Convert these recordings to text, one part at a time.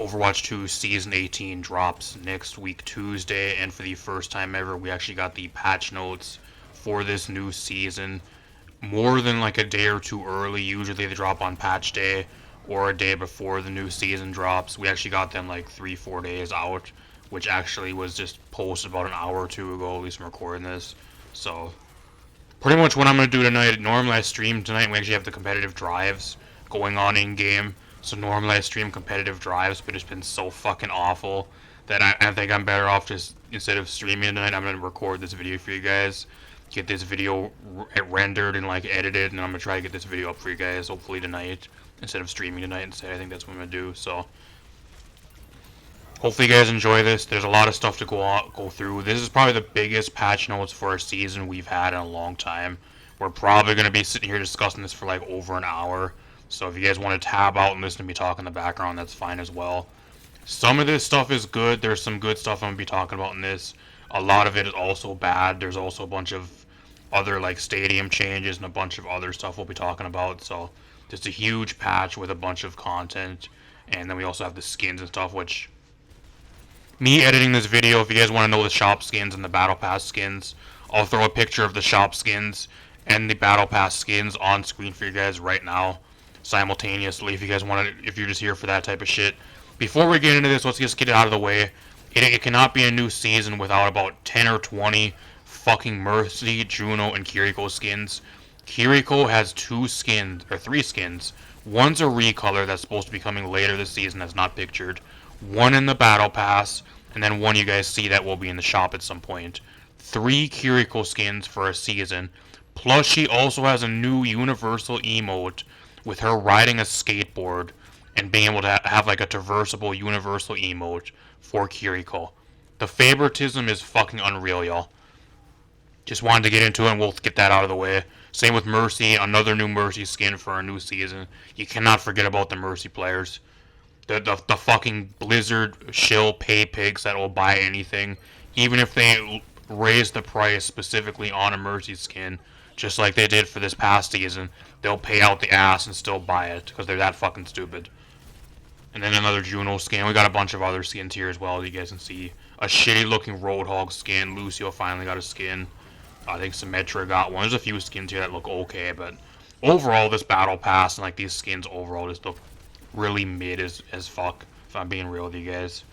Overwatch 2 Season 18 drops next week Tuesday, and for the first time ever, we actually got the patch notes for this new season more than like a day or two early. Usually they drop on patch day or a day before the new season drops. We actually got them like 3-4 days out, which actually was just posted about an hour or two ago, at least I'm recording this. So pretty much what I'm going to do tonight, normally I stream tonight, and we actually have the competitive drives going on in game. So normally I stream competitive drives, but it's been so fucking awful that I think I'm better off just, instead of streaming tonight, I'm going to record this video for you guys. Get this video rendered and like edited, and I'm going to try to get this video up for you guys hopefully tonight instead of streaming tonight instead. I think that's what I'm going to do. So hopefully you guys enjoy this. There's a lot of stuff to go through. This is probably the biggest patch notes for a season we've had in a long time. We're probably going to be sitting here discussing this for like over an hour. So if you guys want to tab out and listen to me talk in the background, that's fine as well. Some of this stuff is good. There's some good stuff I'm going to be talking about in this. A lot of it is also bad. There's also a bunch of other like stadium changes and a bunch of other stuff we'll be talking about. So just a huge patch with a bunch of content. And then we also have the skins and stuff, which me editing this video, if you guys want to know the shop skins and the battle pass skins, I'll throw a picture of the shop skins and the battle pass skins on screen for you guys right now simultaneously if you guys want to, if you're just here for that type of shit. Before we get into this, let's just get it out of the way. It cannot be a new season without about 10 or 20 fucking Mercy, Juno, and Kiriko skins. Kiriko has 2 skins, or 3 skins. One's a recolor that's supposed to be coming later this season that's not pictured. One in the battle pass, and then one you guys see that will be in the shop at some point. 3 Kiriko skins for a season. Plus she also has a new universal emote with her riding a skateboard and being able to have like a traversable universal emote for Kiriko. The favoritism is fucking unreal, y'all. Just wanted to get into it and we'll get that out of the way. Same with Mercy, another new Mercy skin for a new season. You cannot forget about the Mercy players. The fucking Blizzard shill pay pigs that will buy anything. Even if they raise the price specifically on a Mercy skin, just like they did for this past season, they'll pay out the ass and still buy it because they're that fucking stupid. And then another Juno skin. We got a bunch of other skins here as well, as you guys can see. A shitty looking Roadhog skin. Lucio finally got a skin. I think Symmetra got one. There's a few skins here that look okay, but overall this battle pass and like these skins overall just look really mid as fuck, if I'm being real with you guys.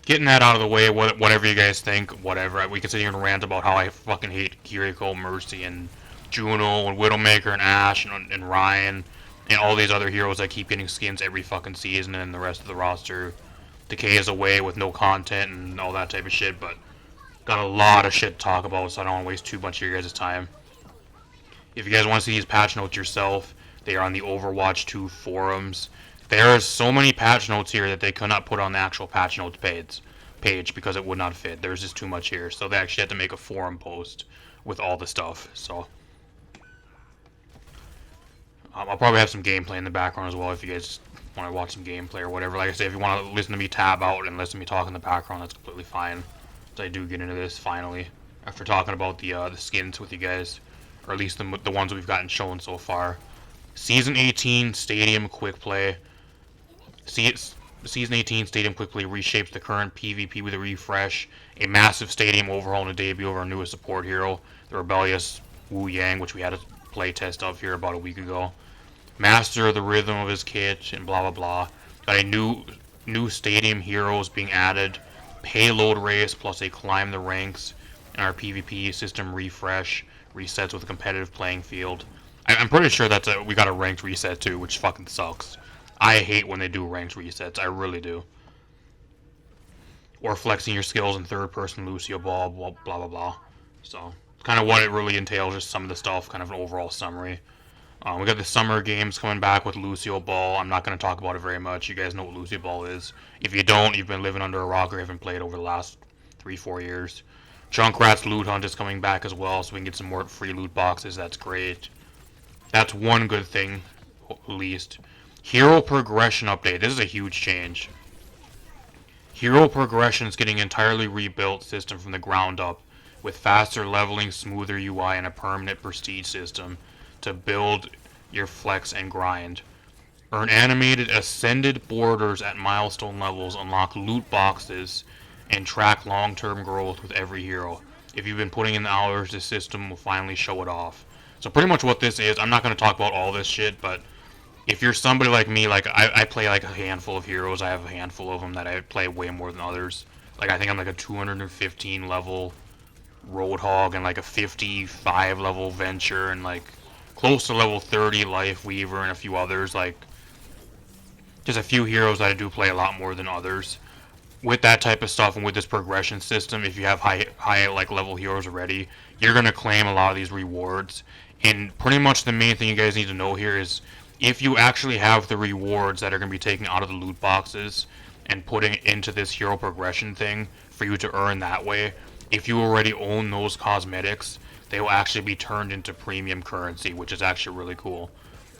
Getting that out of the way, whatever you guys think, whatever. We can sit here and rant about how I fucking hate Kiriko, Mercy, and Juno, and Widowmaker, and Ashe, and Ryan, and all these other heroes that keep getting skins every fucking season, and the rest of the roster decays away with no content and all that type of shit, but got a lot of shit to talk about, so I don't want to waste too much of your guys' time. If you guys want to see these patch notes yourself, they are on the Overwatch 2 forums. There are so many patch notes here that they could not put on the actual patch notes page because it would not fit. There's just too much here, so they actually had to make a forum post with all the stuff. So I'll probably have some gameplay in the background as well if you guys want to watch some gameplay or whatever. Like I said, if you want to listen to me tab out and listen to me talk in the background, that's completely fine. So I do get into this finally after talking about the skins with you guys, or at least the ones we've gotten shown so far. Season 18 Stadium Quick Play. Season 18 Stadium Quick Play reshapes the current PvP with a refresh, a massive stadium overhaul, and a debut of our newest support hero, the rebellious Wu Yang, which we had a play test of here about a week ago. Master the rhythm of his kit, and blah blah blah. Got a new stadium heroes being added, payload race plus a climb the ranks, and our PvP system refresh resets with a competitive playing field. I'm pretty sure we got a ranked reset too, which fucking sucks. I hate when they do ranked resets. I really do. Or flexing your skills in third person Lucio ball, blah blah blah. So kind of what it really entails, just some of the stuff, kind of an overall summary. We got the summer games coming back with Lucio Ball. I'm not going to talk about it very much. You guys know what Lucio Ball is. If you don't, you've been living under a rock or haven't played over the last 3-4 years. Junkrat's Loot Hunt is coming back as well, so we can get some more free loot boxes. That's great. That's one good thing, at least. Hero Progression update. This is a huge change. Hero Progression is getting an entirely rebuilt system from the ground up, with faster leveling, smoother UI, and a permanent prestige system to build your flex and grind. Earn animated ascended borders at milestone levels, unlock loot boxes, and track long-term growth with every hero. If you've been putting in the hours, this system will finally show it off. So pretty much what this is, I'm not going to talk about all this shit, but if you're somebody like me, like I play like a handful of heroes, I have a handful of them that I play way more than others. Like I think I'm like a 215 level Roadhog and like a 55 level Venture and like close to level 30 Life Weaver and a few others. Like there's a few heroes that I do play a lot more than others. With that type of stuff and with this progression system, if you have high like level heroes already, you're gonna claim a lot of these rewards. And pretty much the main thing you guys need to know here is if you actually have the rewards that are gonna be taken out of the loot boxes and putting it into this hero progression thing for you to earn that way, if you already own those cosmetics, they will actually be turned into premium currency, which is actually really cool.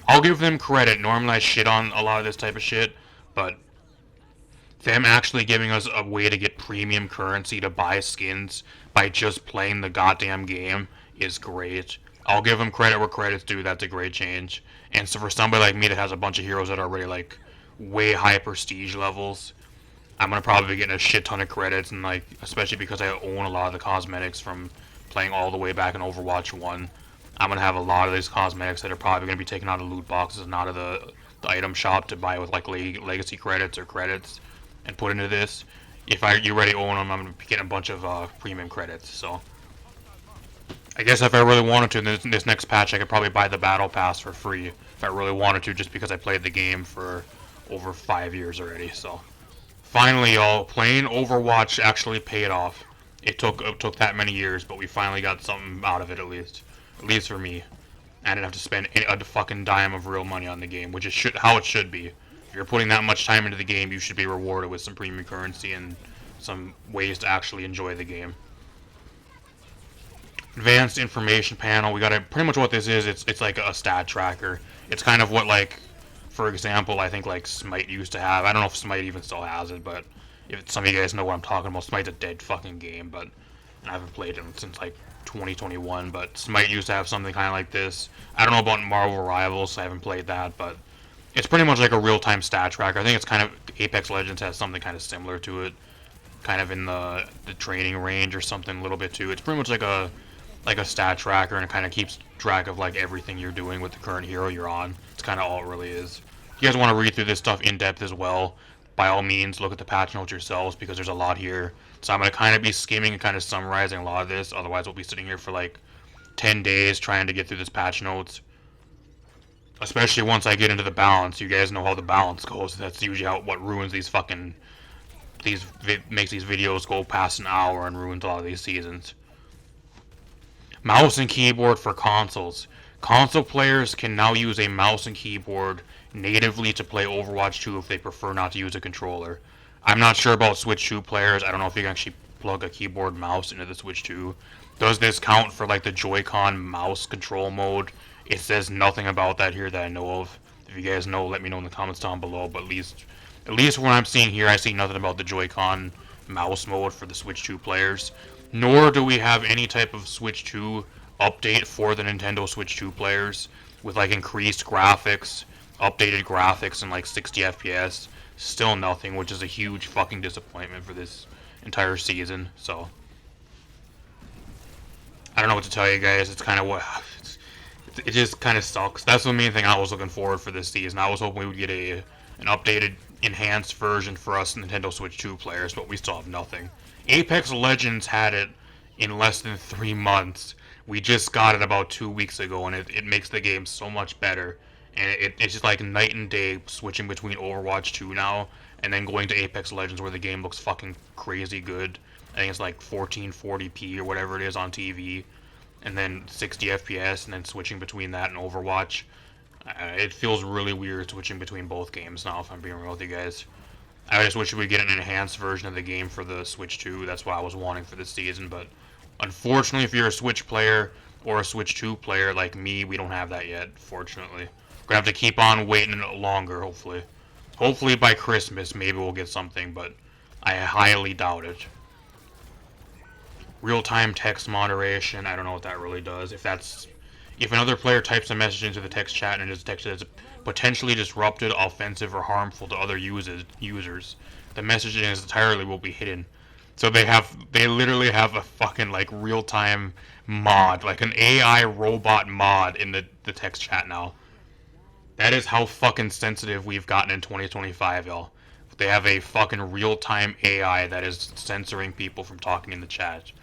I'll give them credit. Normally I shit on a lot of this type of shit, but them actually giving us a way to get premium currency to buy skins by just playing the goddamn game is great. I'll give them credit where credit's due. That's a great change. And so for somebody like me that has a bunch of heroes that are already like way high prestige levels, I'm gonna probably be getting a shit ton of credits, and like especially because I own a lot of the cosmetics from playing all the way back in Overwatch 1. I'm gonna have a lot of these cosmetics that are probably gonna be taken out of loot boxes and out of the item shop to buy with like legacy credits or credits and put into this. If you already own them, I'm gonna be getting a bunch of premium credits. So I guess if I really wanted to, in this next patch, I could probably buy the battle pass for free if I really wanted to, just because I played the game for over 5 years already. So finally, y'all, playing Overwatch actually paid off. It took that many years, but we finally got something out of it at least for me. I didn't have to spend a fucking dime of real money on the game, which is how it should be. If you're putting that much time into the game, you should be rewarded with some premium currency and some ways to actually enjoy the game. Advanced information panel. We got pretty much what this is. It's like a stat tracker. It's kind of what like, for example, I think like Smite used to have. I don't know if Smite even still has it, but if some of you guys know what I'm talking about, Smite's a dead fucking game, but I haven't played it since like 2021. But Smite used to have something kind of like this. I don't know about Marvel Rivals. So I haven't played that, but it's pretty much like a real-time stat tracker. I think it's kind of Apex Legends has something kind of similar to it, kind of in the training range or something a little bit too. It's pretty much like a stat tracker, and it kind of keeps track of like everything you're doing with the current hero you're on. It's kind of all it really is. If you guys want to read through this stuff in depth as well, by all means look at the patch notes yourselves because there's a lot here. So I'm going to kind of be skimming and kind of summarizing a lot of this, otherwise we'll be sitting here for like 10 days trying to get through this patch notes. Especially once I get into the balance. You guys know how the balance goes. That's usually what ruins these fucking makes these videos go past an hour and ruins a lot of these seasons. Mouse and keyboard for consoles. Console players can now use a mouse and keyboard natively to play Overwatch 2 if they prefer not to use a controller. I'm not sure about Switch 2 players. I don't know if you can actually plug a keyboard mouse into the Switch 2. Does this count for like the Joy-Con mouse control mode? It says nothing about that here that I know of. If you guys know, let me know in the comments down below. But at least what I'm seeing here, I see nothing about the Joy-Con mouse mode for the Switch 2 players. Nor do we have any type of Switch 2 update for the Nintendo Switch 2 players with like increased graphics, updated graphics, and like 60 FPS. Still nothing, which is a huge fucking disappointment for this entire season. So I don't know what to tell you guys. It's kind of it just kind of sucks. That's the main thing I was looking forward for this season. I was hoping we would get an updated, enhanced version for us Nintendo Switch 2 players, but we still have nothing. Apex Legends had it in less than 3 months. We just got it about 2 weeks ago, and it makes the game so much better. And it's just like night and day switching between Overwatch 2 now and then going to Apex Legends where the game looks fucking crazy good. I think it's like 1440p or whatever it is on TV, and then 60 FPS, and then switching between that and Overwatch. It feels really weird switching between both games now, if I'm being real with you guys. I just wish we would get an enhanced version of the game for the Switch 2. That's what I was wanting for this season, but unfortunately, if you're a Switch player or a Switch 2 player like me, we don't have that yet, fortunately. We're gonna have to keep on waiting longer, hopefully. Hopefully by Christmas, maybe we'll get something, but I highly doubt it. Real-time text moderation, I don't know what that really does. If another player types a message into the text chat and it just texted as potentially disruptive, offensive, or harmful to other users. The message in its entirety will be hidden. So they literally have a fucking like real time mod, like an AI robot mod in the text chat now. That is how fucking sensitive we've gotten in 2025, y'all. They have a fucking real time AI that is censoring people from talking in the chat.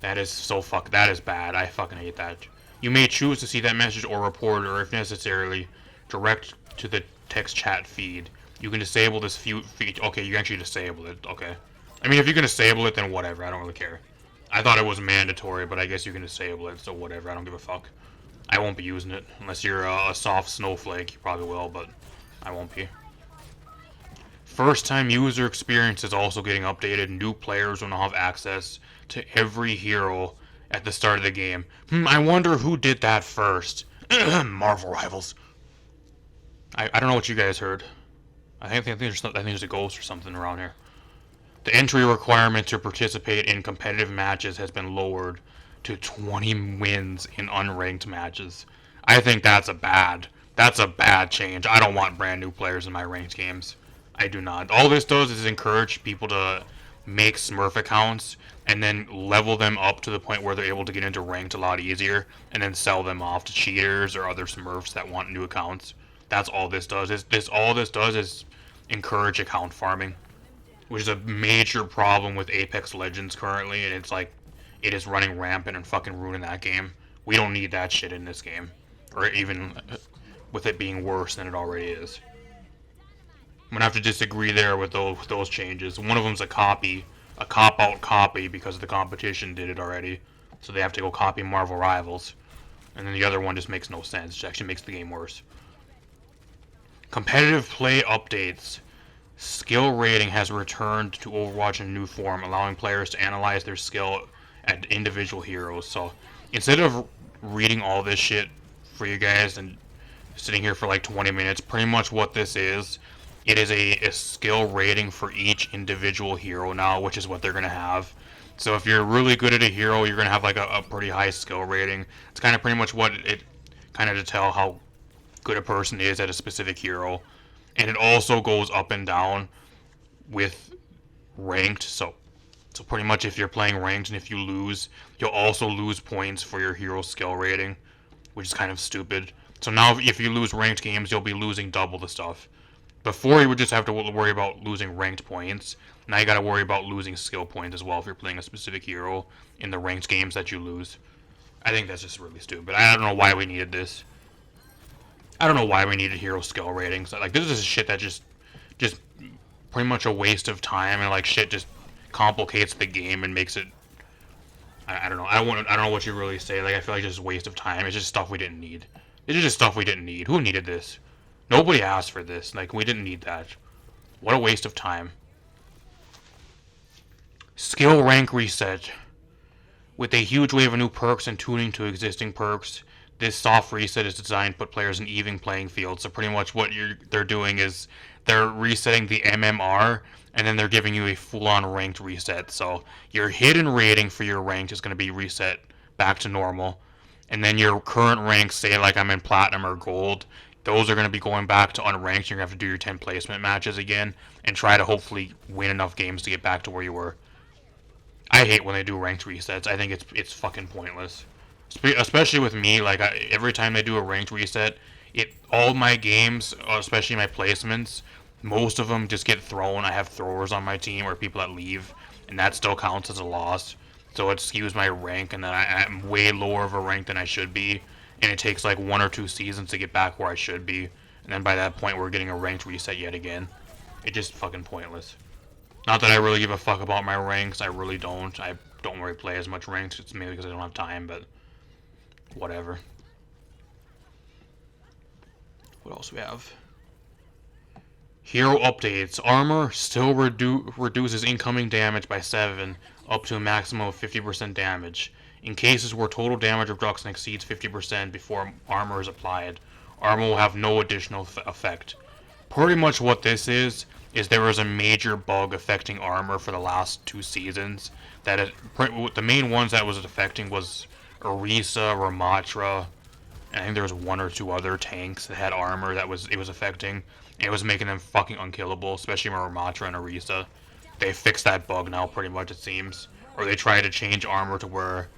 That is that is bad. I fucking hate that. You may choose to see that message or report it, or if necessarily, direct to the text chat feed. You can disable this feature. Okay, you actually disable it. Okay. I mean, if you can disable it, then whatever. I don't really care. I thought it was mandatory, but I guess you can disable it, so whatever. I don't give a fuck. I won't be using it. Unless you're a soft snowflake, you probably will, but I won't be. First time user experience is also getting updated. New players will now have access to every hero at the start of the game. I wonder who did that first. Marvel Rivals. I don't know what you guys heard. I think there's a ghost or something around here. The entry requirement to participate in competitive matches has been lowered to 20 wins in unranked matches. I think that's a bad change. I don't want brand new players in my ranked games. I do not. All this does is encourage people to make Smurf accounts and then level them up to the point where they're able to get into ranked a lot easier and then sell them off to cheaters or other Smurfs that want new accounts. That's all this does. All this does is encourage account farming, which is a major problem with Apex Legends currently, and it's like it is running rampant and fucking ruining that game. We don't need that shit in this game, or even with it being worse than it already is. I'm gonna have to disagree there with those changes. One of them's a cop-out copy because the competition did it already, so they have to go copy Marvel Rivals, and then the other one just makes no sense. It actually makes the game worse. Competitive play updates. Skill rating has returned to Overwatch in new form, allowing players to analyze their skill at individual heroes. So instead of reading all this shit for you guys and sitting here for like 20 minutes, pretty much what this is, it is a skill rating for each individual hero now, which is what they're going to have. So if you're really good at a hero, you're going to have like a pretty high skill rating. It's kind of pretty much what it kind of to tell how good a person is at a specific hero. And it also goes up and down with ranked. So pretty much if you're playing ranked and if you lose, you'll also lose points for your hero skill rating, which is kind of stupid. So now if you lose ranked games, you'll be losing double the stuff. Before you would just have to worry about losing ranked points. Now you gotta worry about losing skill points as well if you're playing a specific hero in the ranked games that you lose. I think that's just really stupid. I don't know why we needed this. I don't know why we needed hero skill ratings. Like, this is shit that just pretty much a waste of time, and like shit just complicates the game and makes it. I don't know. I don't know what you really say. Like, I feel like it's just a waste of time. It's just stuff we didn't need. It's just stuff we didn't need. Who needed this? Nobody asked for this. Like, we didn't need that. What a waste of time. Skill rank reset. With a huge wave of new perks and tuning to existing perks, this soft reset is designed to put players in even playing field. So pretty much what they're doing is they're resetting the MMR, and then they're giving you a full-on ranked reset. So your hidden rating for your ranked is going to be reset back to normal, and then your current ranks, say like I'm in platinum or gold, those are going to be going back to unranked. You're going to have to do your 10 placement matches again and try to hopefully win enough games to get back to where you were. I hate when they do ranked resets. I think it's fucking pointless. Especially with me, like every time they do a ranked reset, all my games, especially my placements, most of them just get thrown. I have throwers on my team or people that leave, and that still counts as a loss. So it skews my rank, and then I'm way lower of a rank than I should be, and it takes like 1 or 2 seasons to get back where I should be, and then by that point we're getting a ranked reset yet again. It's just fucking pointless. Not that I really give a fuck about my ranks. I really don't. I don't really play as much ranks. It's mainly because I don't have time, but whatever. What else we have? Hero updates. Armor still reduces incoming damage by 7, up to a maximum of 50% damage. In cases where total damage reduction exceeds 50% before armor is applied, armor will have no additional effect. Pretty much what this is there was a major bug affecting armor for the last 2 seasons. The main ones that was affecting was Orisa, Ramatra, And I think there was one or two other tanks that had armor that it was affecting. And it was making them fucking unkillable, especially Ramatra and Orisa. They fixed that bug now, pretty much, it seems. Or they tried to change armor to where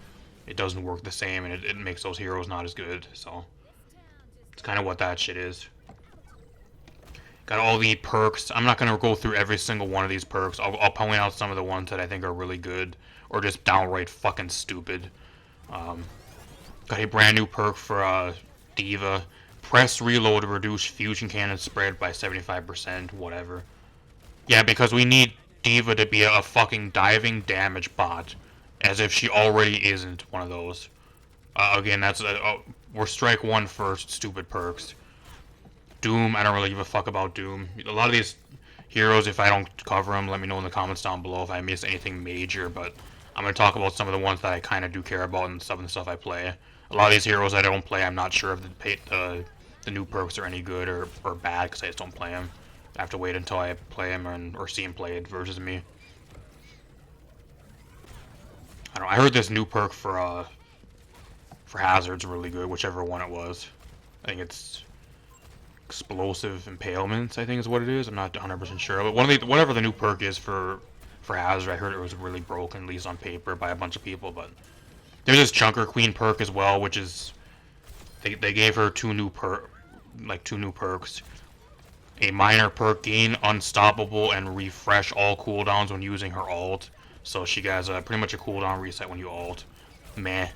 it doesn't work the same, and it makes those heroes not as good, so... It's kind of what that shit is. Got all the perks. I'm not going to go through every single one of these perks. I'll point out some of the ones that I think are really good, or just downright fucking stupid. Got a brand new perk for D.Va. Press reload to reduce fusion cannon spread by 75%, whatever. Yeah, because we need D.Va to be a fucking diving damage bot, as if she already isn't one of those. Again, we're strike one for stupid perks. Doom, I don't really give a fuck about Doom. A lot of these heroes, if I don't cover them, let me know in the comments down below if I miss anything major, but I'm going to talk about some of the ones that I kind of do care about and some of the stuff I play. A lot of these heroes I don't play, I'm not sure if the new perks are any good or bad because I just don't play them. I have to wait until I play them or see them played versus me. I heard this new perk for Hazard's really good, whichever one it was. I think it's Explosive Impalements, I think is what it is. I'm not 100% sure, but whatever the new perk is for Hazard, I heard it was really broken, at least on paper, by a bunch of people. But there's this Chunker Queen perk as well, which is they gave her two new perks. A minor perk, gain unstoppable and refresh all cooldowns when using her ult. So she has pretty much a cooldown reset when you ult. Meh.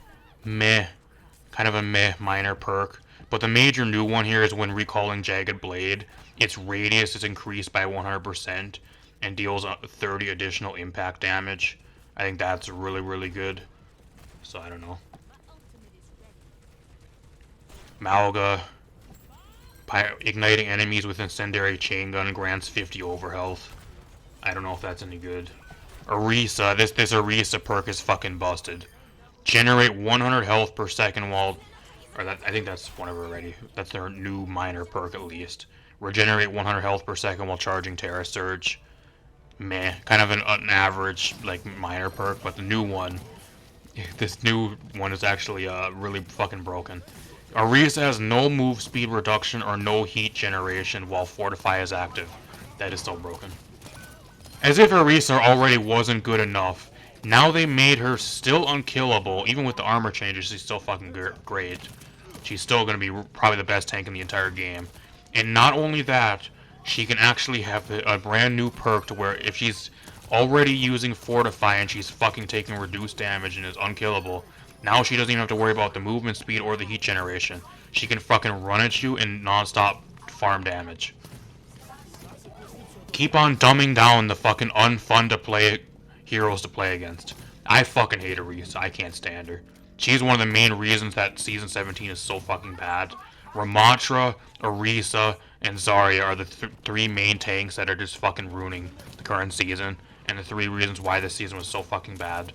Kind of a meh minor perk. But the major new one here is when recalling Jagged Blade, its radius is increased by 100% and deals 30 additional impact damage. I think that's really, really good. So I don't know. Malga. Igniting enemies with Incendiary Chain Gun grants 50 overhealth. I don't know if that's any good. Orisa. This Orisa perk is fucking busted. Generate 100 health per second while... I think that's one of her already. That's their new minor perk at least. Regenerate 100 health per second while charging Terra Surge. Meh. Kind of an average, like, minor perk, but the new one... This new one is actually really fucking broken. Orisa has no move speed reduction or no heat generation while Fortify is active. That is so broken. As if Orisa already wasn't good enough, now they made her still unkillable. Even with the armor changes, she's still fucking great. She's still going to be probably the best tank in the entire game. And not only that, she can actually have a brand new perk to where if she's already using Fortify and she's fucking taking reduced damage and is unkillable, now she doesn't even have to worry about the movement speed or the heat generation. She can fucking run at you and non-stop farm damage. Keep on dumbing down the fucking unfun to play heroes to play against. I fucking hate Orisa. I can't stand her. She's one of the main reasons that Season 17 is so fucking bad. Ramatra, Orisa, and Zarya are the three main tanks that are just fucking ruining the current season. And the three reasons why this season was so fucking bad.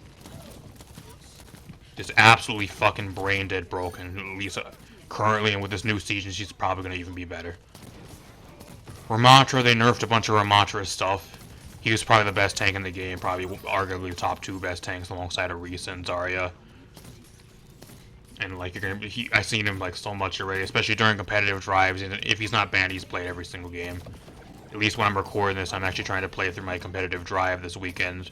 Just absolutely fucking brain dead broken. At least currently, and with this new season, she's probably going to even be better. Ramatra, they nerfed a bunch of Ramatra stuff. He was probably the best tank in the game, probably arguably the top two best tanks alongside Orisa and Zarya. And like I've seen him like so much already, especially during competitive drives. And if he's not banned, he's played every single game. At least when I'm recording this, I'm actually trying to play through my competitive drive this weekend.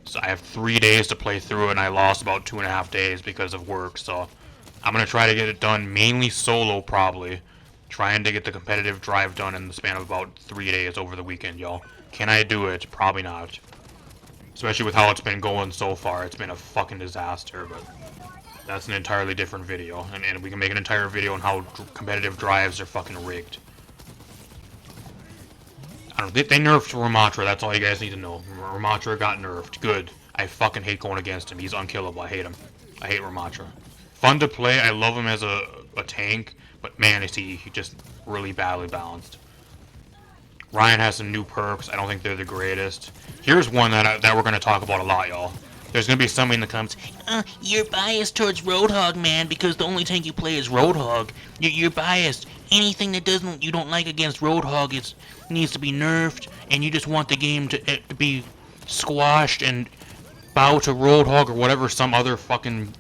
So I have 3 days to play through it, and I lost about 2.5 days because of work. So I'm gonna try to get it done mainly solo, probably. Trying to get the competitive drive done in the span of about 3 days over the weekend, y'all. Can I do it? Probably not. Especially with how it's been going so far. It's been a fucking disaster, but that's an entirely different video. And we can make an entire video on how competitive drives are fucking rigged. I don't know, they nerfed Ramatra, that's all you guys need to know. Ramatra got nerfed. Good. I fucking hate going against him. He's unkillable. I hate him. I hate Ramatra. Fun to play. I love him as a tank. But man, is he just really badly balanced. Ryan has some new perks. I don't think they're the greatest. Here's one that we're going to talk about a lot, y'all. There's going to be somebody in the comments, you're biased towards Roadhog, man, because the only tank you play is Roadhog. You're biased. Anything that you don't like against Roadhog needs to be nerfed, and you just want the game to be squashed and bow to Roadhog or whatever some other fucking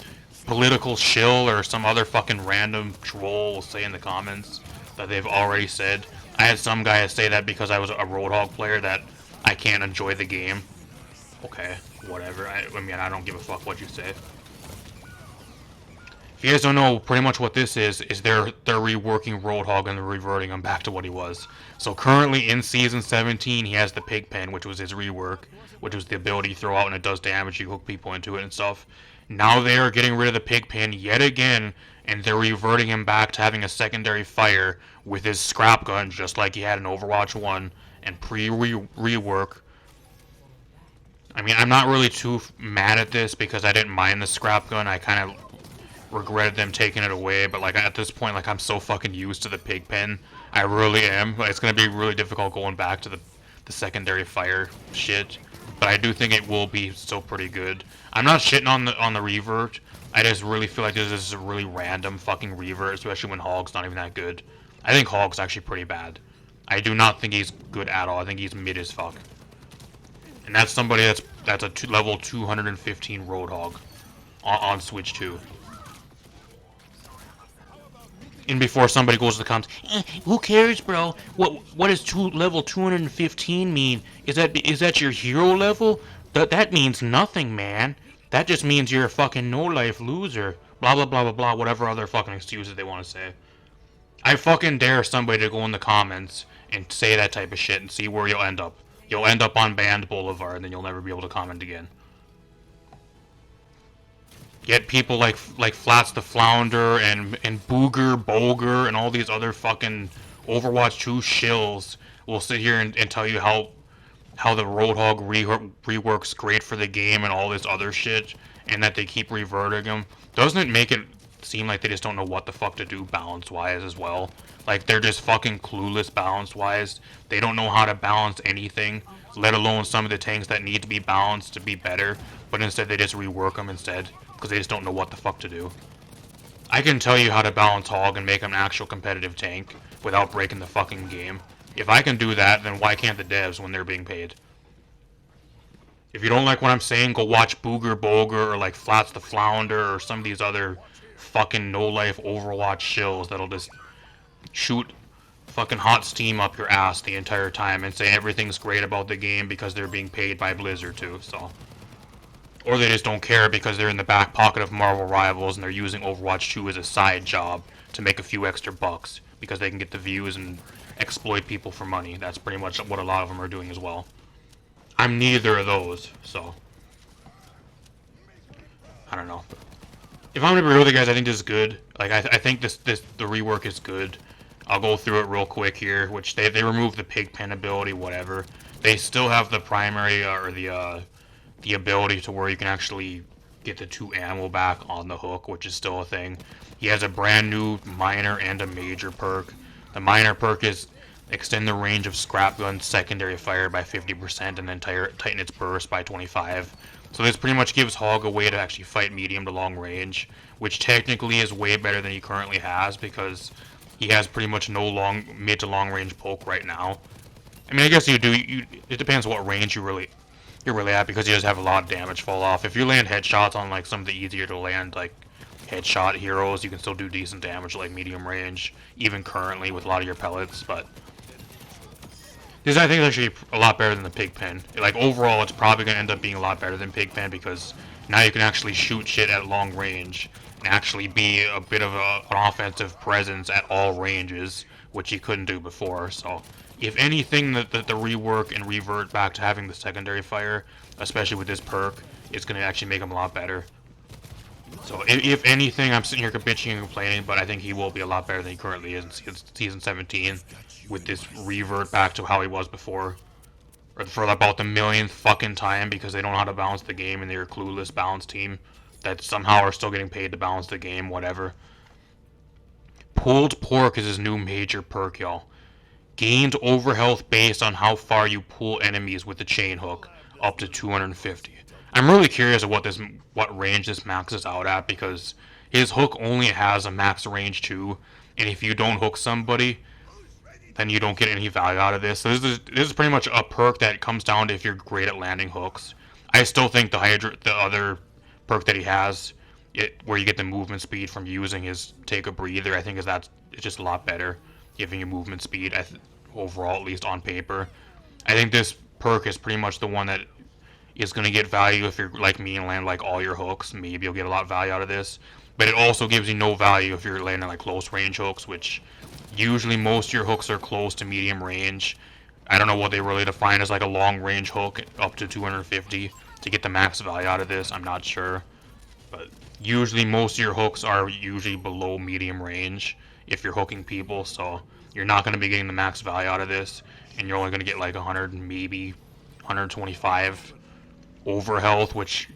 political shill or some other fucking random troll will say in the comments that they've already said. I had some guy say that because I was a Roadhog player that I can't enjoy the game. Okay, whatever. I mean, I don't give a fuck what you say. If you guys don't know, pretty much what this is they're reworking Roadhog and they're reverting him back to what he was. So currently in Season 17, he has the pig pen, which was his rework, which was the ability to throw out and it does damage, you hook people into it and stuff. Now they are getting rid of the pig pen yet again, and they're reverting him back to having a secondary fire with his scrap gun, just like he had in Overwatch 1, and pre-rework. I mean, I'm not really too mad at this because I didn't mind the scrap gun. I kind of regretted them taking it away, but like at this point, like I'm so fucking used to the pig pen. I really am. Like, it's gonna be really difficult going back to the secondary fire shit. But I do think it will be still pretty good. I'm not shitting on the revert. I just really feel like this is a really random fucking revert, especially when Hog's not even that good. I think Hog's actually pretty bad. I do not think he's good at all. I think he's mid as fuck. And that's somebody that's a level 215 Roadhog on Switch 2. And before somebody goes to the comments, who cares, bro? What does level 215 mean? Is that your hero level? That means nothing, man. That just means you're a fucking no-life loser. Blah blah blah blah blah. Whatever other fucking excuses they want to say. I fucking dare somebody to go in the comments and say that type of shit and see where you'll end up. You'll end up on Banned Boulevard, and then you'll never be able to comment again. Get people like Flats the Flounder and Booger, Bolger, and all these other fucking Overwatch 2 shills will sit here and tell you how the Roadhog reworks great for the game and all this other shit, and that they keep reverting them. Doesn't it make it seem like they just don't know what the fuck to do balance-wise as well? Like, they're just fucking clueless balance-wise. They don't know how to balance anything, let alone some of the tanks that need to be balanced to be better, but instead they just rework them instead, because they just don't know what the fuck to do. I can tell you how to balance Hog and make him an actual competitive tank without breaking the fucking game. If I can do that, then why can't the devs when they're being paid? If you don't like what I'm saying, go watch Booger Bolger or like Flats the Flounder or some of these other fucking no-life Overwatch shills that'll just shoot fucking hot steam up your ass the entire time and say everything's great about the game because they're being paid by Blizzard too, so. Or they just don't care because they're in the back pocket of Marvel Rivals and they're using Overwatch 2 as a side job to make a few extra bucks because they can get the views and exploit people for money. That's pretty much what a lot of them are doing as well. I'm neither of those, so. I don't know. If I'm gonna be real with you guys, I think this is good. Like, I think the rework is good. I'll go through it real quick here, which they removed the pig pen ability, whatever. They still have the primary, or the ability to where you can actually get the 2 ammo back on the hook, which is still a thing. He has a brand new minor and a major perk. The minor perk is extend the range of scrap gun's secondary fire by 50% and then tighten its burst by 25. So this pretty much gives Hog a way to actually fight medium to long range, which technically is way better than he currently has because he has pretty much no mid to long range poke right now. I mean, I guess it depends what range you're really at because he does have a lot of damage fall off. If you land headshots on like some of the easier to land like headshot heroes, you can still do decent damage like medium range, even currently with a lot of your pellets, but this I think is actually a lot better than the pig pen. Like overall it's probably going to end up being a lot better than pig pen because now you can actually shoot shit at long range and actually be a bit of an offensive presence at all ranges, which you couldn't do before. So if anything, the rework and revert back to having the secondary fire, especially with this perk, it's going to actually make him a lot better. So if anything, I'm sitting here bitching and complaining, but I think he will be a lot better than he currently is in Season 17 with this revert back to how he was before. Or for about the millionth fucking time because they don't know how to balance the game and they're a clueless balance team that somehow are still getting paid to balance the game, whatever. Pulled Pork is his new major perk, y'all. Gained overhealth based on how far you pull enemies with the chain hook, up to 250. I'm really curious of what range this maxes out at because his hook only has a max range 2, and if you don't hook somebody, then you don't get any value out of this. So this is pretty much a perk that comes down to if you're great at landing hooks. I still think the other perk that he has where you get the movement speed from using his take a breather. I think it's just a lot better, giving you movement speed. Overall, at least on paper, I think this perk is pretty much the one that is going to get value if you're like me and land like all your hooks. Maybe you'll get a lot of value out of this, but it also gives you no value if you're landing like close range hooks, which usually most of your hooks are close to medium range. I don't know what they really define as like a long range hook up to 250 to get the max value out of this. I'm not sure, but usually most of your hooks are usually below medium range if you're hooking people, so you're not going to be getting the max value out of this, and you're only going to get like 100, maybe 125 over health, which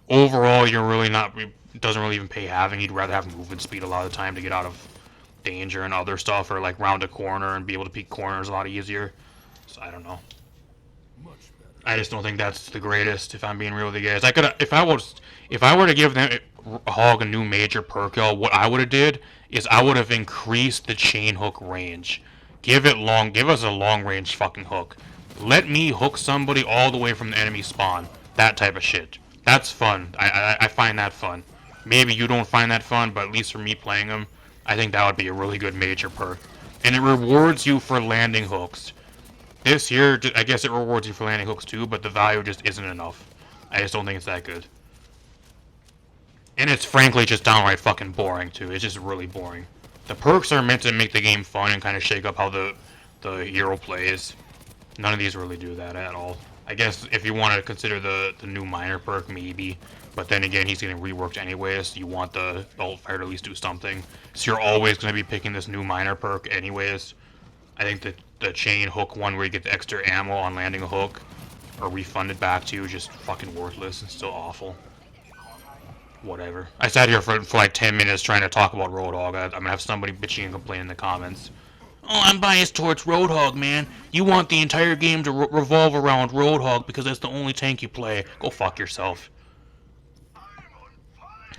overall you're really not, it doesn't really even pay having. You'd rather have movement speed a lot of the time to get out of danger and other stuff, or like round a corner and be able to peek corners a lot easier. So I don't know. I just don't think that's the greatest, if I'm being real with you guys. If I were to give them Hog a new major perk, y'all, what I would have did is I would have increased the chain hook range. Give us a long range fucking hook. Let me hook somebody all the way from the enemy spawn. That type of shit. That's fun. I find that fun. Maybe you don't find that fun, but at least for me playing them, I think that would be a really good major perk. And it rewards you for landing hooks. This here, I guess it rewards you for landing hooks too, but the value just isn't enough. I just don't think it's that good. And it's frankly just downright fucking boring too. It's just really boring. The perks are meant to make the game fun and kind of shake up how the hero plays. None of these really do that at all. I guess if you want to consider the new miner perk, maybe. But then again, he's getting reworked anyways. You want the ult fire to at least do something. So you're always going to be picking this new miner perk anyways. I think the chain hook one where you get the extra ammo on landing a hook or refunded back to you is just fucking worthless and still awful. Whatever. I sat here for like 10 minutes trying to talk about Roadhog. I'm gonna have somebody bitching and complaining in the comments. Oh, I'm biased towards Roadhog, man. You want the entire game to revolve around Roadhog because that's the only tank you play. Go fuck yourself.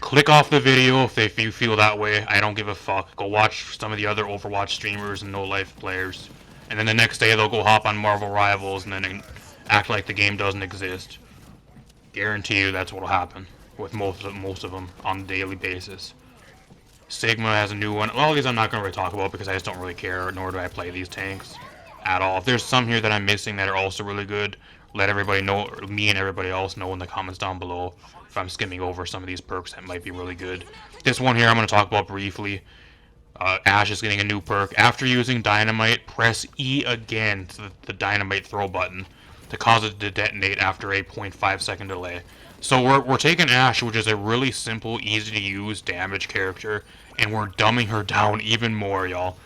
Click off the video if you feel that way. I don't give a fuck. Go watch some of the other Overwatch streamers and no-life players. And then the next day they'll go hop on Marvel Rivals and then act like the game doesn't exist. Guarantee you that's what'll happen with most of them on a daily basis. Sigma has a new one. All these I'm not going to really talk about because I just don't really care, nor do I play these tanks at all. If there's some here that I'm missing that are also really good, let everybody know, or me and everybody else know in the comments down below if I'm skimming over some of these perks that might be really good. This one here I'm going to talk about briefly. Ashe is getting a new perk. After using dynamite, press E again to the dynamite throw button to cause it to detonate after a 0.5 second delay. So we're taking Ashe, which is a really simple, easy to use damage character, and we're dumbing her down even more, y'all.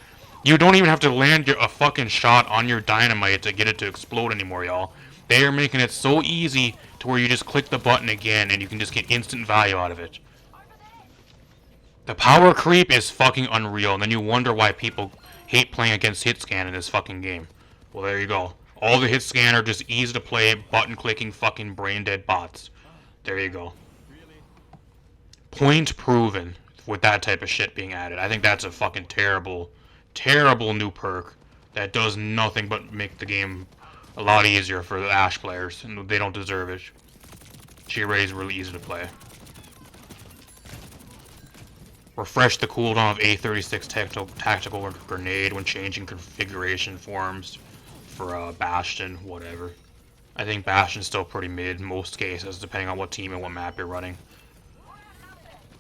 You don't even have to land a fucking shot on your dynamite to get it to explode anymore, y'all. They are making it so easy to where you just click the button again and you can just get instant value out of it. The power creep is fucking unreal, and then you wonder why people hate playing against hitscan in this fucking game. Well, there you go. All the hitscan are just easy to play, button clicking fucking brain dead bots. There you go. Point proven with that type of shit being added. I think that's a fucking terrible, terrible new perk that does nothing but make the game a lot easier for the Ashe players, and they don't deserve it. G-Ray is really easy to play. Refresh the cooldown of A36 tactical grenade when changing configuration forms for Bastion, whatever. I think Bastion's still pretty mid in most cases, depending on what team and what map you're running.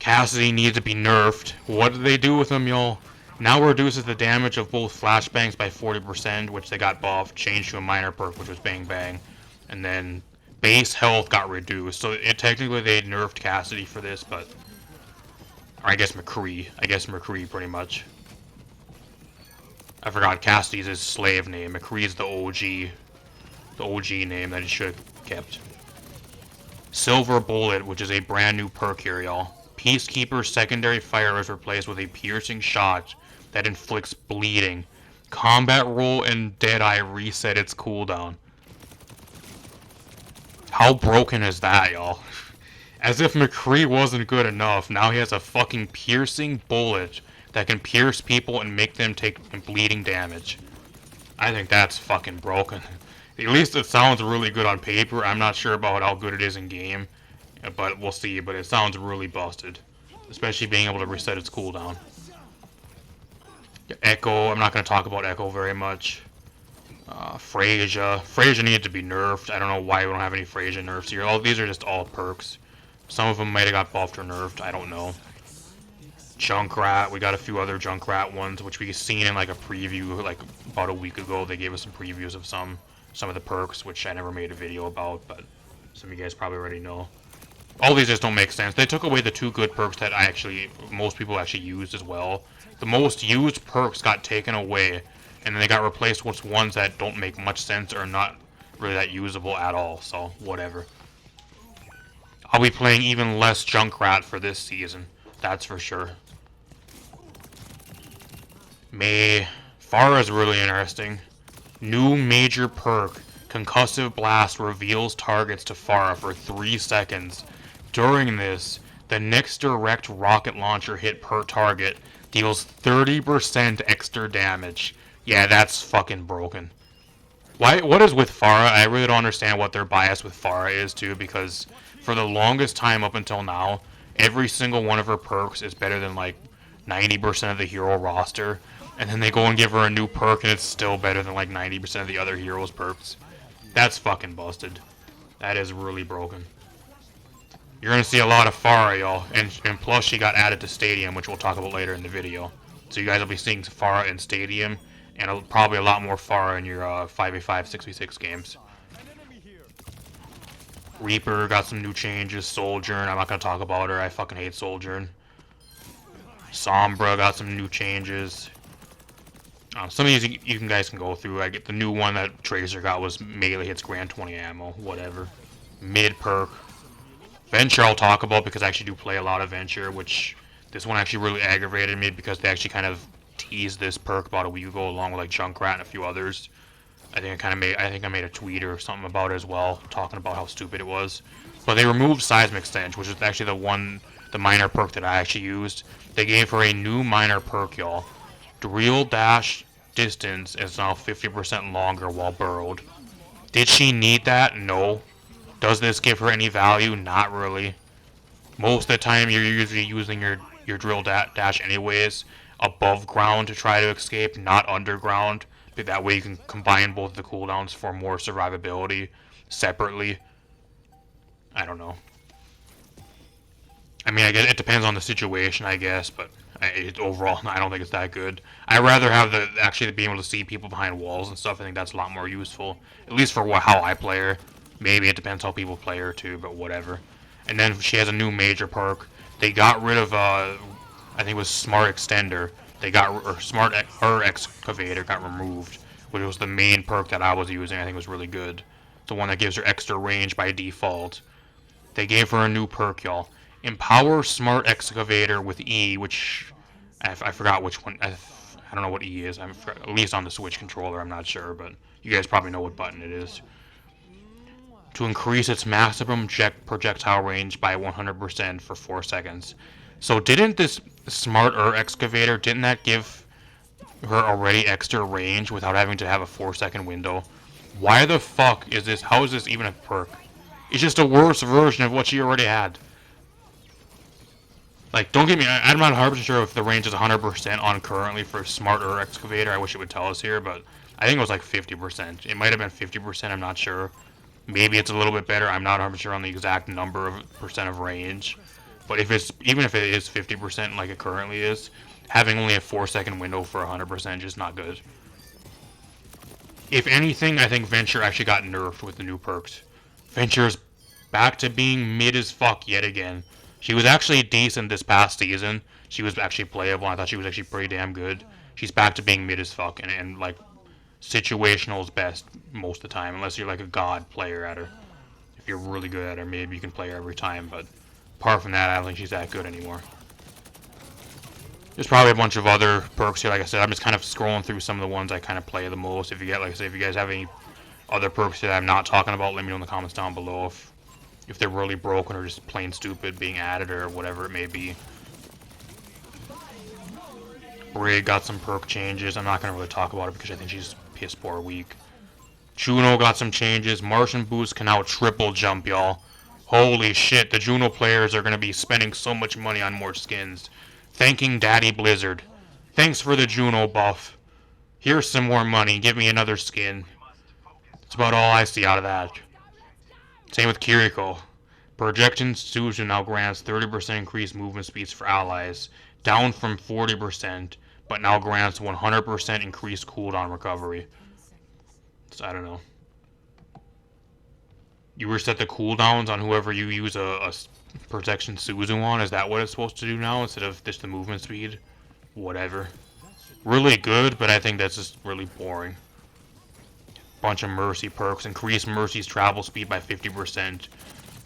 Cassidy needs to be nerfed. What did they do with him, y'all? Now reduces the damage of both flashbangs by 40%, which they got buffed, changed to a minor perk, which was Bang Bang. And then base health got reduced. So technically they nerfed Cassidy for this, but... Or I guess McCree. McCree pretty much. I forgot Cassidy's his slave name. McCree's the OG name that he should have kept. Silver Bullet, which is a brand new perk here, y'all. Peacekeeper's secondary fire is replaced with a piercing shot that inflicts bleeding. Combat roll and Deadeye reset its cooldown. How broken is that, y'all? As if McCree wasn't good enough, now he has a fucking piercing bullet that can pierce people and make them take bleeding damage. I think that's fucking broken. At least it sounds really good on paper. I'm not sure about how good it is in game, but we'll see. But it sounds really busted. especially being able to reset its cooldown. Echo, I'm not going to talk about Echo very much. Freyja needed to be nerfed. I don't know why we don't have any Freyja nerfs here. All these are just all perks. Some of them might have got buffed or nerfed. I don't know. Junkrat, we got a few other Junkrat ones, which we seen in like a preview like about a week ago. They gave us some previews of some of the perks, which I never made a video about, but some of you guys probably already know. All these just don't make sense. They took away the two good perks that most people actually used as well. The most used perks got taken away, and then they got replaced with ones that don't make much sense or not really that usable at all, so whatever. I'll be playing even less Junkrat for this season, that's for sure. Pharah is really interesting. New major perk, Concussive Blast reveals targets to Pharah for 3 seconds. During this, the next direct rocket launcher hit per target deals 30% extra damage. Yeah, that's fucking broken. What is with Pharah? I really don't understand what their bias with Pharah is too, because for the longest time up until now, every single one of her perks is better than like 90% of the hero roster, and then they go and give her a new perk and it's still better than like 90% of the other heroes' perks. That's fucking busted. That is really broken. You're going to see a lot of Pharah, y'all, and plus she got added to Stadium, which we'll talk about later in the video. So you guys will be seeing Pharah in Stadium, and probably a lot more Pharah in your 5v5, 6v6 games. Reaper got some new changes, Sojourn, I'm not going to talk about her, I fucking hate Sojourn. Sombra got some new changes. Some of these you guys can go through. I get the new one that Tracer got was melee hits Grand 20 ammo, whatever. Mid perk. Venture I'll talk about because I actually do play a lot of Venture, which this one actually really aggravated me because they actually kind of teased this perk about a week ago along with like Junkrat and a few others. I think I made a tweet or something about it as well, talking about how stupid it was. But they removed Seismic Stench, which is actually the minor perk that I actually used. They gave her a new minor perk, y'all. The real dash distance is now 50% longer while burrowed. Did she need that? No. Does this give her any value? Not really. Most of the time you're usually using your drill dash anyways above ground to try to escape, not underground. That way you can combine both the cooldowns for more survivability separately. I don't know. I mean, I guess it depends on the situation, I guess, but overall, I don't think it's that good. I'd rather have actually being able to see people behind walls and stuff. I think that's a lot more useful, at least for how I play her. Maybe it depends how people play her too, but whatever. And then she has a new major perk. They got rid of I think it was Smart Extender. They got her Excavator got removed, which was the main perk that I was using. I think was really good. The one that gives her extra range by default. They gave her a new perk, y'all. Empower Smart Excavator with E, which I forgot which one. I don't know what E is. At least on the Switch controller, I'm not sure, but you guys probably know what button it is. To increase its maximum projectile range by 100% for 4 seconds. So didn't this Smarter Excavator, didn't that give her already extra range without having to have a 4-second window? Why the fuck is this? How is this even a perk? It's just a worse version of what she already had. Like, don't get me, I'm not 100% sure if the range is 100% on currently for Smarter Excavator. I wish it would tell us here, but I think it was like 50%. It might have been 50%, I'm not sure. Maybe it's a little bit better. I'm not 100% sure on the exact number of percent of range. But even if it is 50% like it currently is, having only a 4-second window for 100% is just not good. If anything, I think Venture actually got nerfed with the new perks. Venture's back to being mid as fuck yet again. She was actually decent this past season. She was actually playable. I thought she was actually pretty damn good. She's back to being mid as fuck and like situational is best most of the time, unless you're like a god player at her. If you're really good at her, maybe you can play her every time, but apart from that, I don't think she's that good anymore. There's probably a bunch of other perks here. Like I said, I'm just kind of scrolling through some of the ones I kind of play the most. If you get, like I said, if you guys have any other perks that I'm not talking about, let me know in the comments down below if they're really broken or just plain stupid being added or whatever it may be. Rig got some perk changes. I'm not going to really talk about it because I think she's piss poor weak. Juno got some changes. Martian Boost can now triple jump, y'all. Holy shit, the Juno players are going to be spending so much money on more skins. Thanking Daddy Blizzard. Thanks for the Juno buff. Here's some more money, give me another skin. That's about all I see out of that. Same with Kiriko. Projection Suzu now grants 30% increased movement speeds for allies, down from 40%, but now grants 100% increased cooldown recovery. So I don't know. You reset the cooldowns on whoever you use a protection Suzu on? Is that what it's supposed to do now instead of just the movement speed? Whatever. Really good, but I think that's just really boring. Bunch of Mercy perks. Increase Mercy's travel speed by 50%.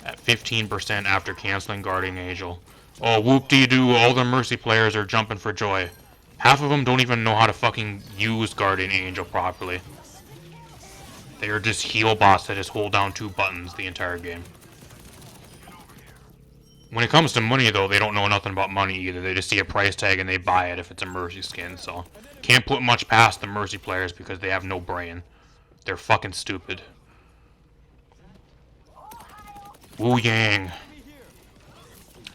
At 15% after canceling Guardian Angel. Oh, whoop-dee-doo, all the Mercy players are jumping for joy. Half of them don't even know how to fucking use Guardian Angel properly. They are just heal bots that just hold down 2 buttons the entire game. When it comes to money, though, they don't know nothing about money either. They just see a price tag and they buy it if it's a Mercy skin, so... Can't put much past the Mercy players because they have no brain. They're fucking stupid. Wu Yang.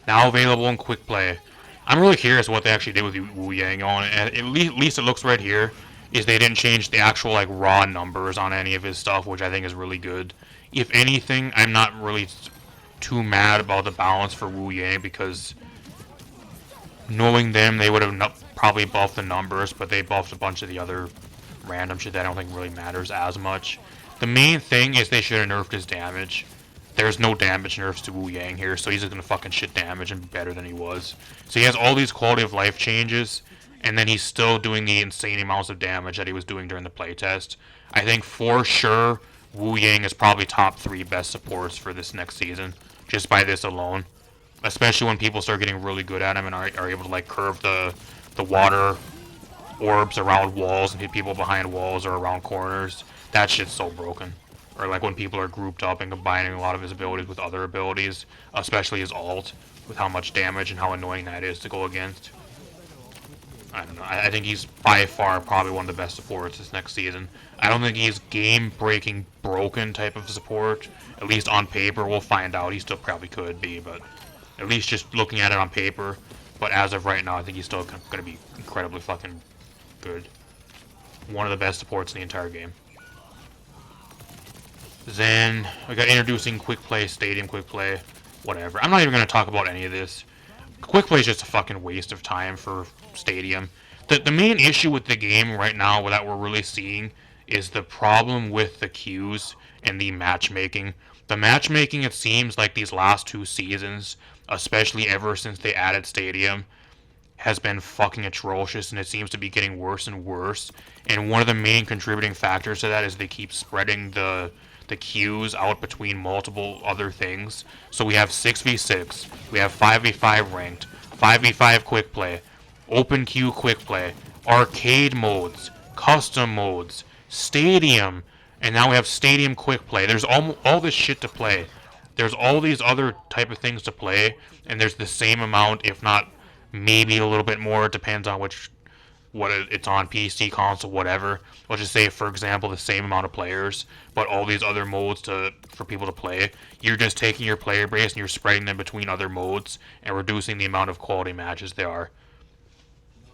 Now available in quick play. I'm really curious what they actually did with Wu Yang on it. At least it looks right here is they didn't change the actual like raw numbers on any of his stuff, which I think is really good. If anything, I'm not really too mad about the balance for Wu Yang because knowing them, they would have probably buffed the numbers, but they buffed a bunch of the other random shit that I don't think really matters as much. The main thing is they should have nerfed his damage. There's no damage nerfs to Wu Yang here, so he's just gonna fucking shit damage and be better than he was. So he has all these quality of life changes, and then he's still doing the insane amounts of damage that he was doing during the playtest. I think for sure Wu Yang is probably top 3 best supports for this next season, just by this alone. Especially when people start getting really good at him and are able to like curve the water orbs around walls and hit people behind walls or around corners. That shit's so broken. Or like when people are grouped up and combining a lot of his abilities with other abilities, especially his ult, with how much damage and how annoying that is to go against. I don't know. I think he's by far probably one of the best supports this next season. I don't think he's game-breaking broken type of support. At least on paper, we'll find out. He still probably could be, but at least just looking at it on paper. But as of right now, I think he's still going to be incredibly fucking good. One of the best supports in the entire game. Then, we got introducing Quick Play, Stadium Quick Play, whatever. I'm not even going to talk about any of this. Quick Play is just a fucking waste of time for Stadium. The main issue with the game right now that we're really seeing is the problem with the queues and the matchmaking. The matchmaking, it seems like these last 2 seasons, especially ever since they added Stadium, has been fucking atrocious, and it seems to be getting worse and worse. And one of the main contributing factors to that is they keep spreading the queues out between multiple other things. So we have 6v6, we have 5v5 ranked, 5v5 quick play, open queue quick play, arcade modes, custom modes, stadium, and now we have stadium quick play. There's all this shit to play. There's all these other type of things to play, and there's the same amount, if not maybe a little bit more. It depends on what it's on, PC, console, whatever. Let's just say, for example, the same amount of players, but all these other modes for people to play. You're just taking your player base and you're spreading them between other modes and reducing the amount of quality matches there are.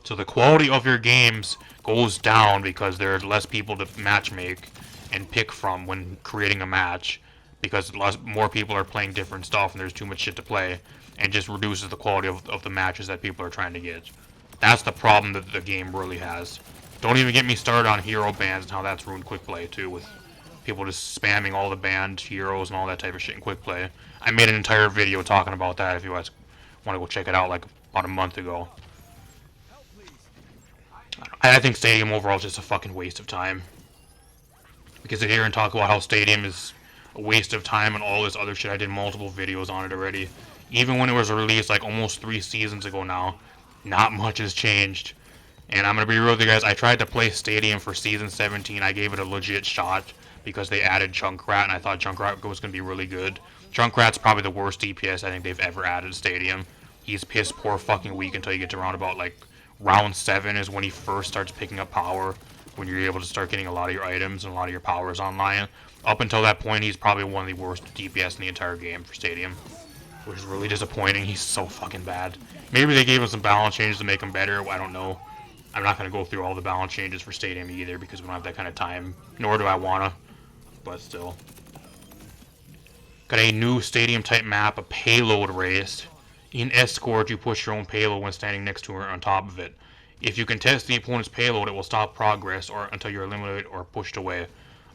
So the quality of your games goes down because there are less people to matchmake and pick from when creating a match, because more people are playing different stuff and there's too much shit to play, and just reduces the quality of the matches that people are trying to get. That's the problem that the game really has. Don't even get me started on hero bans and how that's ruined quick play too, with people just spamming all the banned heroes and all that type of shit in quick play. I made an entire video talking about that if you guys want to go check it out, like about a month ago. I think Stadium overall is just a fucking waste of time. We can sit here and talk about how Stadium is a waste of time and all this other shit. I did multiple videos on it already. Even when it was released like almost 3 seasons ago now, not much has changed. And I'm going to be real with you guys, I tried to play Stadium for Season 17. I gave it a legit shot because they added Junkrat, and I thought Junkrat was going to be really good. Junkrat's probably the worst DPS I think they've ever added to Stadium. He's piss poor fucking weak until you get to around about like round 7 is when he first starts picking up power, when you're able to start getting a lot of your items and a lot of your powers online. Up until that point, he's probably one of the worst DPS in the entire game for Stadium, which is really disappointing. He's so fucking bad. Maybe they gave him some balance changes to make him better. I don't know. I'm not going to go through all the balance changes for Stadium either because we don't have that kind of time, nor do I want to, but still. Got a new Stadium-type map, a payload race. In Escort, you push your own payload when standing next to or on top of it. If you contest the opponent's payload, it will stop progress or until you're eliminated or pushed away.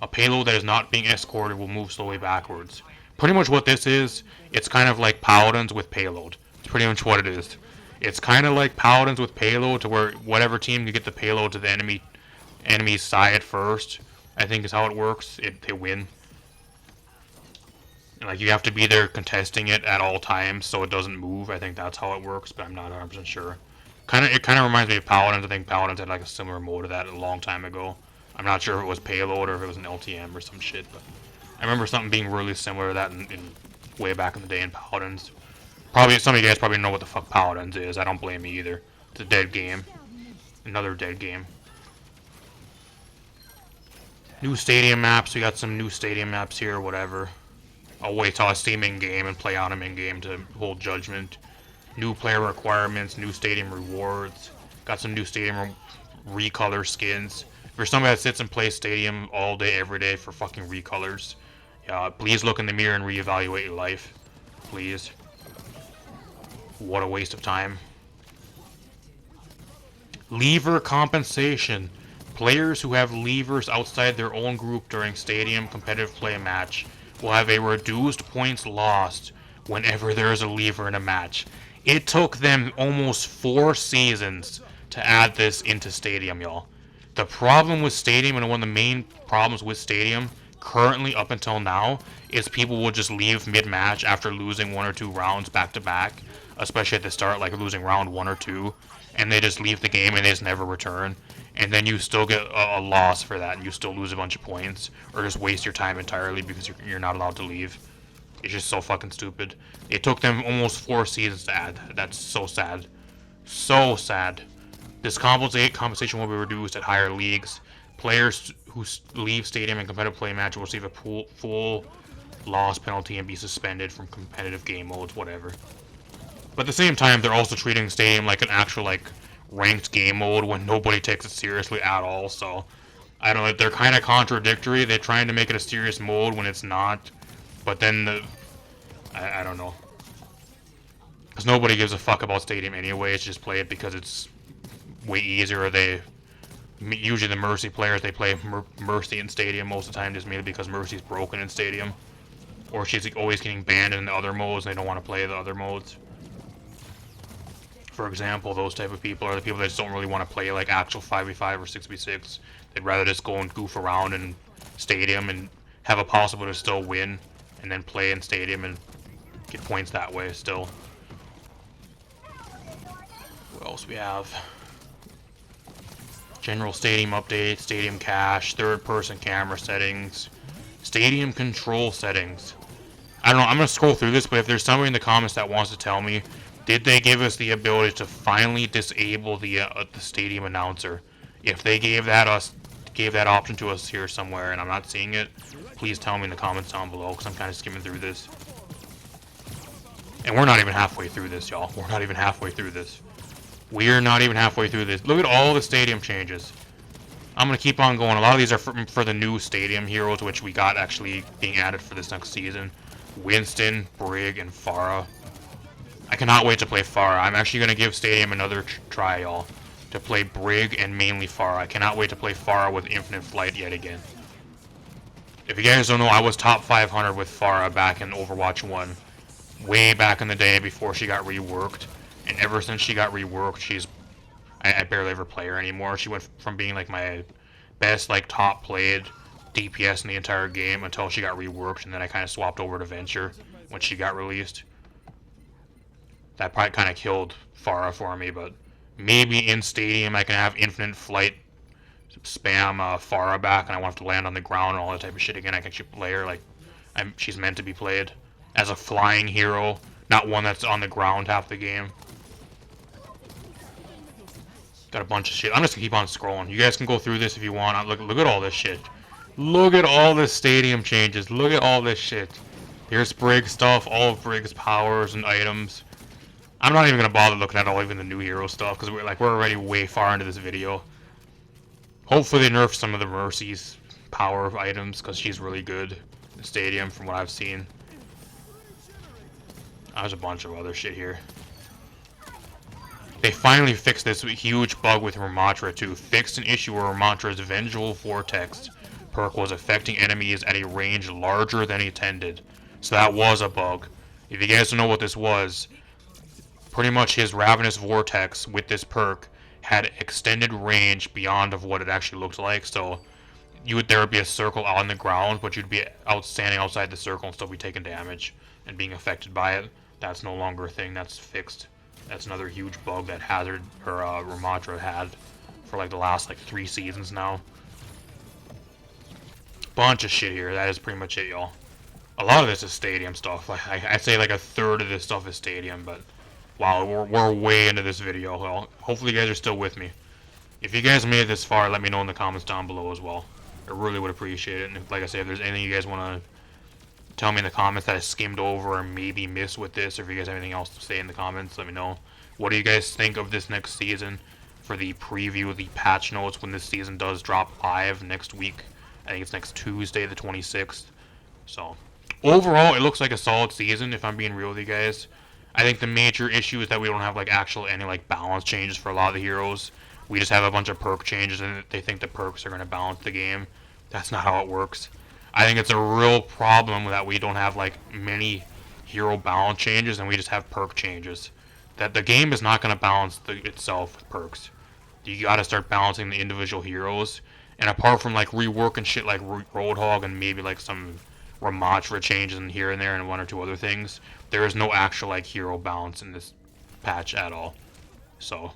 A payload that is not being escorted will move slowly backwards. Pretty much what this is, it's kind of like Paladins with payload. It's pretty much what it is. It's kind of like Paladins with payload, to where whatever team can get the payload to the enemy's side first, I think is how it works. They win. Like, you have to be there contesting it at all times so it doesn't move. I think that's how it works, but I'm not 100% sure. It kind of reminds me of Paladins. I think Paladins had like a similar mode to that a long time ago. I'm not sure if it was payload or if it was an LTM or some shit, but I remember something being really similar to that in way back in the day in Paladins. Probably some of you guys probably know what the fuck Paladins is. I don't blame you either. It's a dead game. Another dead game. New stadium maps. We got some new stadium maps here, whatever. I'll wait till I see them in game and play on them in game to hold judgment. New player requirements, new stadium rewards. Got some new stadium recolor skins. For somebody that sits and plays stadium all day, every day for fucking recolors, please look in the mirror and reevaluate your life. Please. What a waste of time. Lever compensation. Players who have levers outside their own group during stadium competitive play match will have a reduced points lost whenever there is a lever in a match. It took them almost 4 seasons to add this into Stadium, y'all. The problem with Stadium, and one of the main problems with Stadium currently up until now, is people will just leave mid-match after losing 1 or 2 rounds back-to-back, especially at the start, like losing round 1 or 2, and they just leave the game and they just never return. And then you still get a loss for that, and you still lose a bunch of points, or just waste your time entirely because you're not allowed to leave. It's just so fucking stupid. It took them almost 4 seasons to add. That's so sad. So sad. This compensation will be reduced at higher leagues. Players who leave stadium and competitive play match will receive a full loss penalty and be suspended from competitive game modes, whatever. But at the same time, they're also treating stadium like an actual, like, ranked game mode when nobody takes it seriously at all, so I don't know, they're kind of contradictory. They're trying to make it a serious mode when it's not, but then I don't know, because nobody gives a fuck about Stadium anyway. It's just play it because it's way easier. Usually the Mercy players, they play Mercy in Stadium most of the time, just mainly because Mercy's broken in Stadium, or she's always getting banned in the other modes and they don't want to play the other modes. For example, those type of people are the people that just don't really want to play like actual 5v5 or 6v6. They'd rather just go and goof around in Stadium and have a possibility to still win, and then play in Stadium and get points that way still. What else we have? General Stadium update, Stadium cache, third-person camera settings, Stadium control settings. I don't know, I'm going to scroll through this, but if there's somebody in the comments that wants to tell me, did they give us the ability to finally disable the Stadium announcer? If they gave that option to us here somewhere and I'm not seeing it, please tell me in the comments down below, because I'm kind of skimming through this. And we're not even halfway through this, y'all. We're not even halfway through this. We're not even halfway through this. Look at all the Stadium changes. I'm going to keep on going. A lot of these are for the new Stadium heroes, which we got actually being added for this next season. Winston, Brig, and Pharah. I cannot wait to play Pharah. I'm actually going to give Stadium another try, y'all, to play Brig and mainly Pharah. I cannot wait to play Pharah with Infinite Flight yet again. If you guys don't know, I was top 500 with Pharah back in Overwatch 1. Way back in the day before she got reworked. And ever since she got reworked, I barely ever play her anymore. She went from being like my best, like, top played DPS in the entire game until she got reworked, and then I kind of swapped over to Venture when she got released. That probably kind of killed Pharah for me, but maybe in Stadium I can have Infinite Flight spam Pharah back, and I won't have to land on the ground and all that type of shit again. I can actually play her like she's meant to be played as a flying hero, not one that's on the ground half the game. Got a bunch of shit. I'm just gonna keep on scrolling. You guys can go through this if you want. Look at all this shit. Look at all the stadium changes. Look at all this shit. Here's Briggs stuff, all of Briggs' powers and items. I'm not even gonna bother looking at all even the new hero stuff because we're already way far into this video. Hopefully they nerf some of the Mercy's power items because she's really good in the stadium from what I've seen. There's a bunch of other shit here. They finally fixed this huge bug with Ramatra too. Fixed an issue where Ramatra's Vengeful Vortex perk was affecting enemies at a range larger than intended. So that was a bug. If you guys don't know what this was, pretty much his Ravenous Vortex with this perk had extended range beyond of what it actually looked like. So there would be a circle on the ground, but you'd be standing outside the circle and still be taking damage and being affected by it. That's no longer a thing. That's fixed. That's another huge bug that Hazard or Ramatra had for like the last like 3 seasons now. Bunch of shit here. That is pretty much it, y'all. A lot of this is stadium stuff. Like I'd say like a third of this stuff is stadium, but wow, we're way into this video. Well, hopefully you guys are still with me. If you guys made it this far, let me know in the comments down below as well. I really would appreciate it. And if, like I said, if there's anything you guys want to tell me in the comments that I skimmed over or maybe missed with this, or if you guys have anything else to say in the comments, let me know. What do you guys think of this next season? For the preview, the patch notes when this season does drop live next week. I think it's next Tuesday, the 26th. So, overall, it looks like a solid season, if I'm being real with you guys. I think the major issue is that we don't have like any like balance changes for a lot of the heroes. We just have a bunch of perk changes, and they think the perks are going to balance the game. That's not how it works. I think it's a real problem that we don't have like many hero balance changes, and we just have perk changes. That the game is not going to balance itself with perks. You got to start balancing the individual heroes. And apart from like reworking shit like Roadhog and maybe like some Ramatra changes in here and there and 1 or 2 other things, there is no actual like hero balance in this patch at all. So,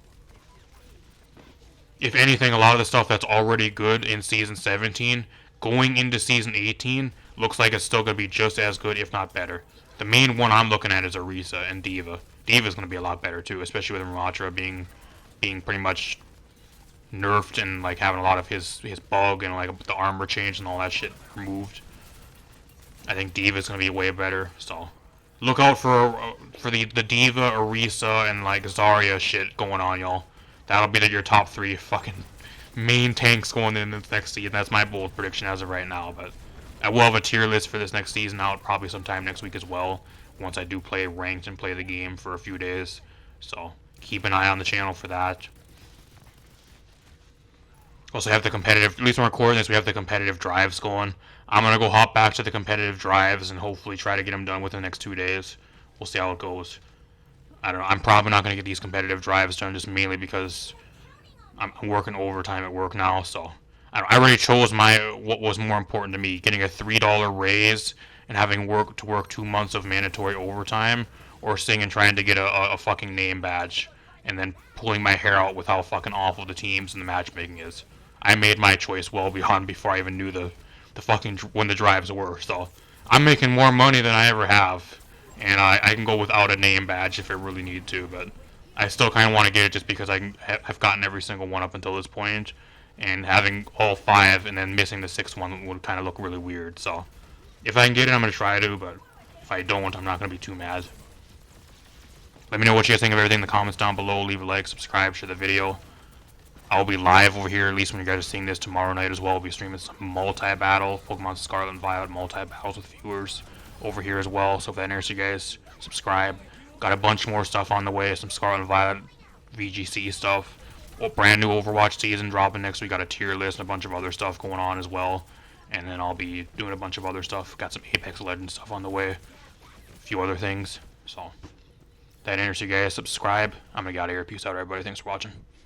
if anything, a lot of the stuff that's already good in Season 17, going into Season 18, looks like it's still going to be just as good, if not better. The main one I'm looking at is Orisa and D.Va. D.Va's going to be a lot better too, especially with Ramatra being pretty much nerfed and like having a lot of his bug and like the armor change and all that shit removed. I think D.Va's gonna be way better, so look out for the D.Va, Orisa, and like Zarya shit going on, y'all. That'll be your top 3 fucking main tanks going in this next season. That's my bold prediction as of right now, but I will have a tier list for this next season out probably sometime next week as well, once I do play ranked and play the game for a few days. So keep an eye on the channel for that. Also have the competitive, at least when we're recording this, we have the competitive drives going. I'm going to go hop back to the competitive drives and hopefully try to get them done within the next 2 days. We'll see how it goes. I don't know, I'm probably not going to get these competitive drives done just mainly because I'm working overtime at work now, so I already chose what was more important to me, getting a $3 raise and having to work 2 months of mandatory overtime, or sitting and trying to get a fucking name badge and then pulling my hair out with how fucking awful the teams and the matchmaking is. I made my choice well beyond before I even knew the fucking when the drives were. So I'm making more money than I ever have, and I can go without a name badge if I really need to. But I still kind of want to get it just because I've gotten every single one up until this point, and having all 5 and then missing the 6th one would kind of look really weird. So if I can get it, I'm gonna try to. But if I don't, I'm not gonna be too mad. Let me know what you guys think of everything in the comments down below. Leave a like, subscribe, share the video. I'll be live over here, at least when you guys are seeing this, tomorrow night as well. I'll be streaming some multi-battle, Pokemon Scarlet and Violet multi-battles with viewers over here as well. So if that interests you guys, subscribe. Got a bunch more stuff on the way, some Scarlet and Violet VGC stuff. Brand new Overwatch season dropping next week. Got a tier list and a bunch of other stuff going on as well. And then I'll be doing a bunch of other stuff. Got some Apex Legends stuff on the way. A few other things. So if that interests you guys, subscribe. I'm gonna get out of here. Peace out, everybody. Thanks for watching.